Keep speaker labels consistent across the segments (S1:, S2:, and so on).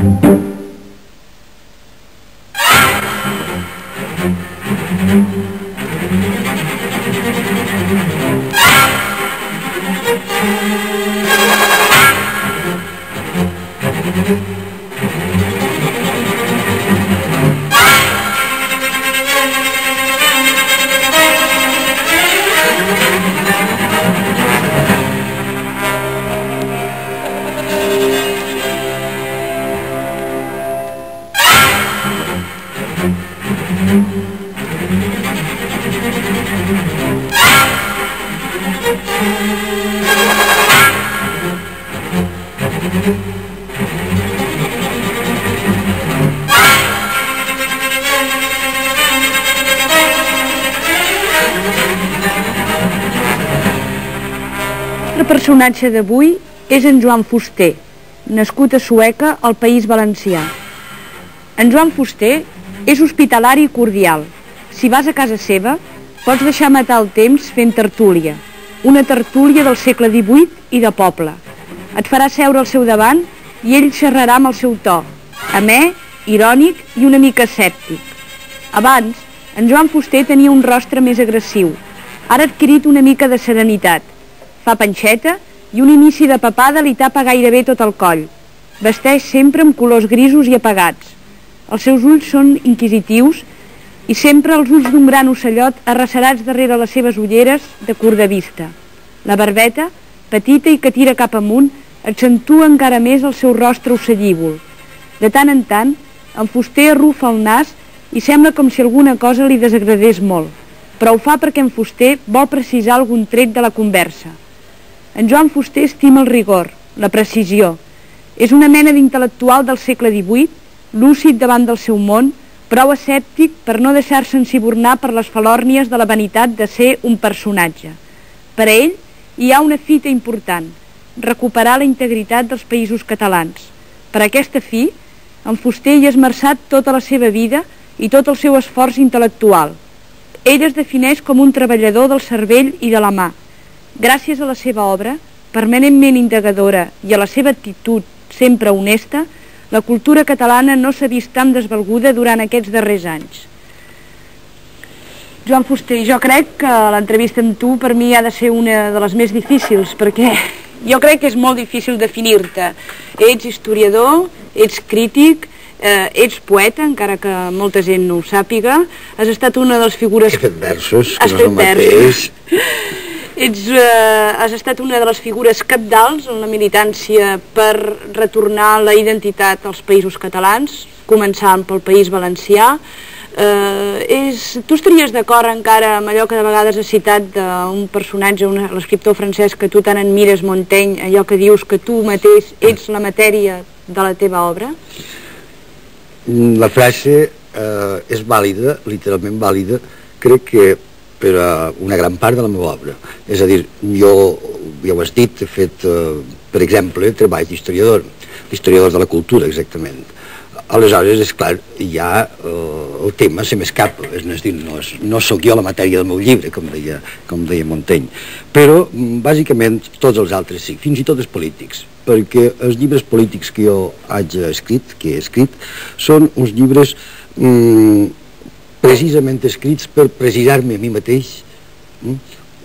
S1: El personatge d'avui és en Joan Fuster, nascut a Sueca, al País Valencià. En Joan Fuster és hospitalari i cordial. Si vas a casa seva, pots deixar matar el temps fent tertúlia, una tertúlia del segle XVIII i de poble. Et farà seure al seu davant i ell xerrarà amb el seu to, amè, irònic i una mica escèptic. Abans, en Joan Fuster tenia un rostre més agressiu. Ara ha adquirit una mica de serenitat. Fa panxeta i un inici de papada li tapa gairebé tot el coll. Vesteix sempre amb colors grisos i apagats. Els seus ulls són inquisitius i sempre els ulls d'un gran ocellot arrecerats darrere les seves ulleres de curta vista. La barbeta, petita i que tira cap amunt, accentua encara més el seu rostre ocellívol. De tant en tant, en Fuster arrufa el nas i sembla com si alguna cosa li desagradés molt, però ho fa perquè en Fuster vol precisar algun tret de la conversa. En Joan Fuster estima el rigor, la precisió. És una mena d'intel·lectual del segle XVIII, lúcid davant del seu món, prou escèptic per no deixar-se ensibornar per les falòrnies de la vanitat de ser un personatge. Per a ell hi ha una fita important, recuperar la integritat dels països catalans. Per aquesta fi, en Fuster hi ha esmerçat tota la seva vida i tot el seu esforç intel·lectual. Ell es defineix com un treballador del cervell i de la mà. Gràcies a la seva obra, permanentment indagadora, i a la seva actitud sempre honesta, la cultura catalana no s'ha vist tan desvalguda durant aquests darrers anys. Joan Fuster, jo crec que l'entrevista amb tu per mi ha de ser una de les més difícils, perquè jo crec que és molt difícil definir-te. Ets historiador, ets crític, ets poeta, encara que molta gent no ho sàpiga, has estat una de les figures...
S2: He fet versos, que no és el mateix.
S1: Has estat una de les figures cabdals en la militància per retornar la identitat als països catalans, començant pel País Valencià. Tu estaries d'acord encara amb allò que de vegades has citat d'un personatge, l'escriptor francès que tu tant admires, Montaigne, allò que dius que tu mateix ets la matèria de la teva obra?
S2: La frase és vàlida, literalment vàlida, crec que per a una gran part de la meva obra. És a dir, jo, ja ho has dit, he fet, per exemple, treball d'historiador, l'historiador de la cultura, exactament. Aleshores, és clar, ja el tema se m'escapa, és a dir, no sóc jo la matèria del meu llibre, com deia Montaigne, però, bàsicament, tots els altres sí, fins i tot els polítics, perquè els llibres polítics que jo he escrit, són uns llibres precisament escrits per precisar-me a mi mateix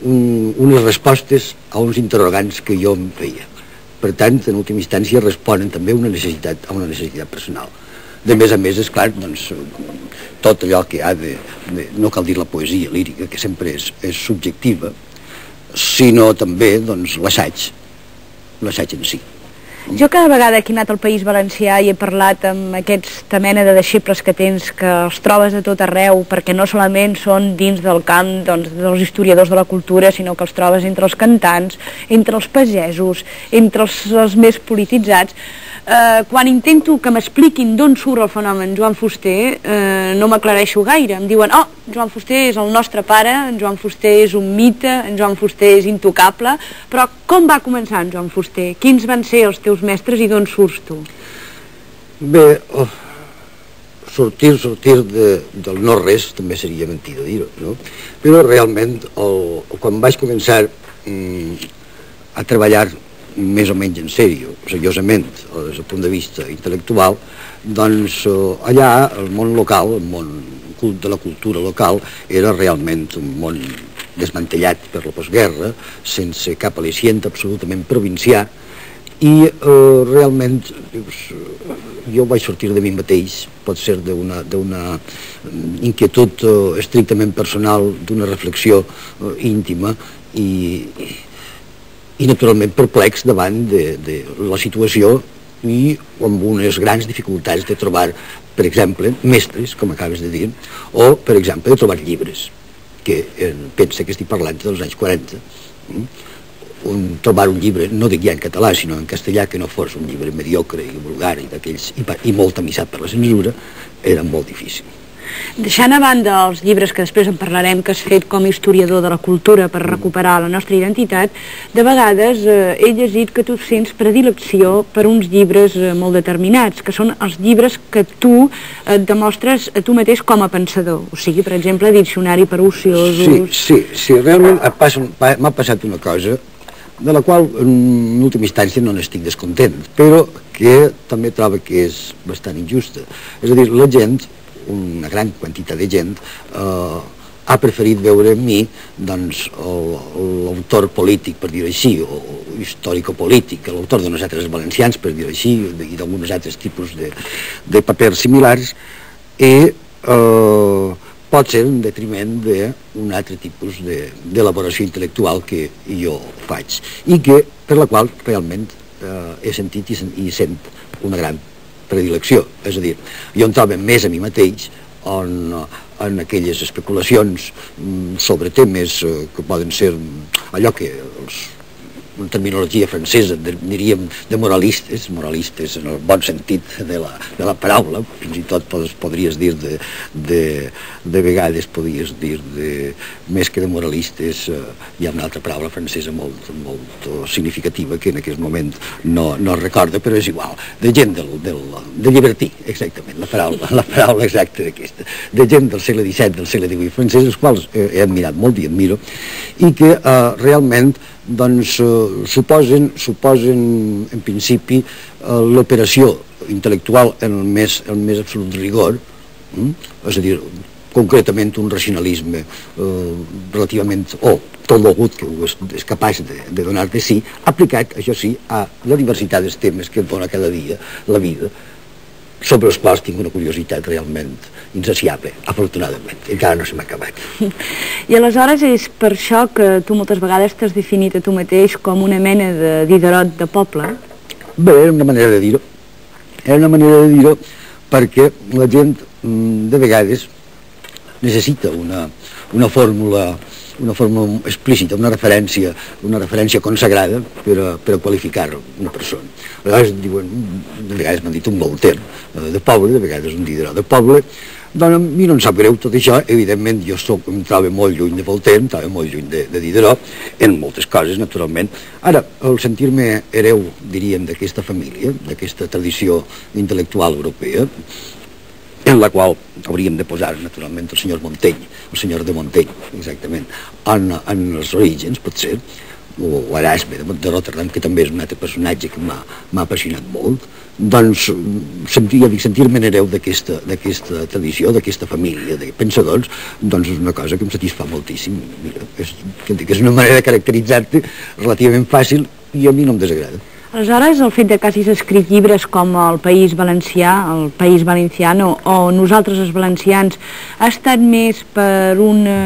S2: unes respostes a uns interrogants que jo em feia. Per tant, en última instància, responen també a una necessitat personal. De més a més, és clar, doncs, tot allò que ha de... No cal dir la poesia lírica, que sempre és subjectiva, sinó també, doncs, l'assaig en si.
S1: Jo cada vegada que he anat al País Valencià i he parlat amb aquesta mena de deixebles que tens, que els trobes a tot arreu, perquè no solament són dins del camp dels historiadors de la cultura, sinó que els trobes entre els cantants, entre els pagesos, entre els més polititzats. Quan intento que m'expliquin d'on surt el fenomen Joan Fuster, no m'aclareixo gaire. Em diuen, oh, Joan Fuster és el nostre pare, en Joan Fuster és un mite, en Joan Fuster és intocable, però com va començar en Joan Fuster? Quins van ser els teus mestres i d'on surts tu?
S2: Bé, sortir del no-res també seria mentida dir-ho, no? Però realment, quan vaig començar a treballar més o menys en sèrio, seriosament, des del punt de vista intel·lectual, doncs allà el món local, el món de la cultura local, era realment un món desmantellat per la postguerra, sense cap al·licient, absolutament provincià, i realment jo vaig sortir de mi mateix, pot ser d'una inquietud estrictament personal, d'una reflexió íntima i naturalment perplex davant de la situació i amb unes grans dificultats de trobar, per exemple, mestres, com acabes de dir, o, per exemple, de trobar llibres, que pensa que estic parlant dels anys 40, trobar un llibre, no dic ja en català, sinó en castellà, que no fos un llibre mediocre i vulgar i d'aquells, i molt amissat per la censura, era molt difícil.
S1: Deixant a banda els llibres que després en parlarem, que has fet com a historiador de la cultura per recuperar la nostra identitat, de vegades he llegit que tu sents predilecció per uns llibres molt determinats, que són els llibres que tu et demostres a tu mateix com a pensador. O sigui, per exemple, diccionari per ociosos...
S2: Sí, realment m'ha passat una cosa de la qual en última instància no n'estic descontent, però que també trobo que és bastant injusta. És a dir, la gent, una gran quantitat de gent, ha preferit veure en mi l'autor polític, per dir-ho així, o històrico-polític, l'autor d'uns altres valencians, per dir-ho així, i d'alguns altres tipus de papers similars, i pot ser en detriment d'un altre tipus d'elaboració intel·lectual que jo faig, i per la qual realment he sentit i sent una gran predilecció. És a dir, jo em trobo més a mi mateix en aquelles especulacions sobre temes que poden ser allò que en terminologia francesa diríem de moralistes en el bon sentit de la paraula, fins i tot podries dir de vegades podries dir més que de moralistes hi ha una altra paraula francesa molt significativa que en aquest moment no recorda, però és igual, de gent de llibertí, exactament, la paraula exacta d'aquesta, de gent del segle XVII, del segle XVIII francès, els quals he admirat molt i admiro, i que realment doncs suposen en principi l'operació intel·lectual en el més absolut rigor, és a dir, concretament un racionalisme relativament, o tot l'algut que és capaç de donar de si, aplicat, això sí, a la diversitat dels temes que dona cada dia la vida, sobre els quals tinc una curiositat realment insaciable, afortunadament, encara no se m'ha acabat.
S1: I aleshores és per això que tu moltes vegades t'has definit a tu mateix com una mena de Diderot de poble?
S2: Bé, era una manera de dir-ho. Era una manera de dir-ho perquè la gent de vegades necessita una fórmula explícita, una referència consagrada per a qualificar una persona. A vegades m'han dit un Voltaire de poble, de vegades un Diderot de poble. Doncs a mi no em sap greu tot això, evidentment jo em trobo molt lluny de Voltaire, em trobo molt lluny de Diderot, en moltes coses, naturalment. Ara, el sentir-me hereu, diríem, d'aquesta família, d'aquesta tradició intel·lectual europea, en la qual hauríem de posar, naturalment, el senyor Montaigne, el senyor de Montaigne, exactament, en els orígens, potser, o Erasme de Rotterdam, que també és un altre personatge que m'ha apassionat molt, doncs sentir-me hereu d'aquesta tradició, d'aquesta família de pensadors, doncs és una cosa que em satisfà moltíssim. Mira, és una manera de caracteritzar-te relativament fàcil i a mi no em desagrada.
S1: Aleshores, el fet de que hagis escrit llibres com El País Valencià, El País Valenciano, o Nosaltres els Valencians, ha estat més per una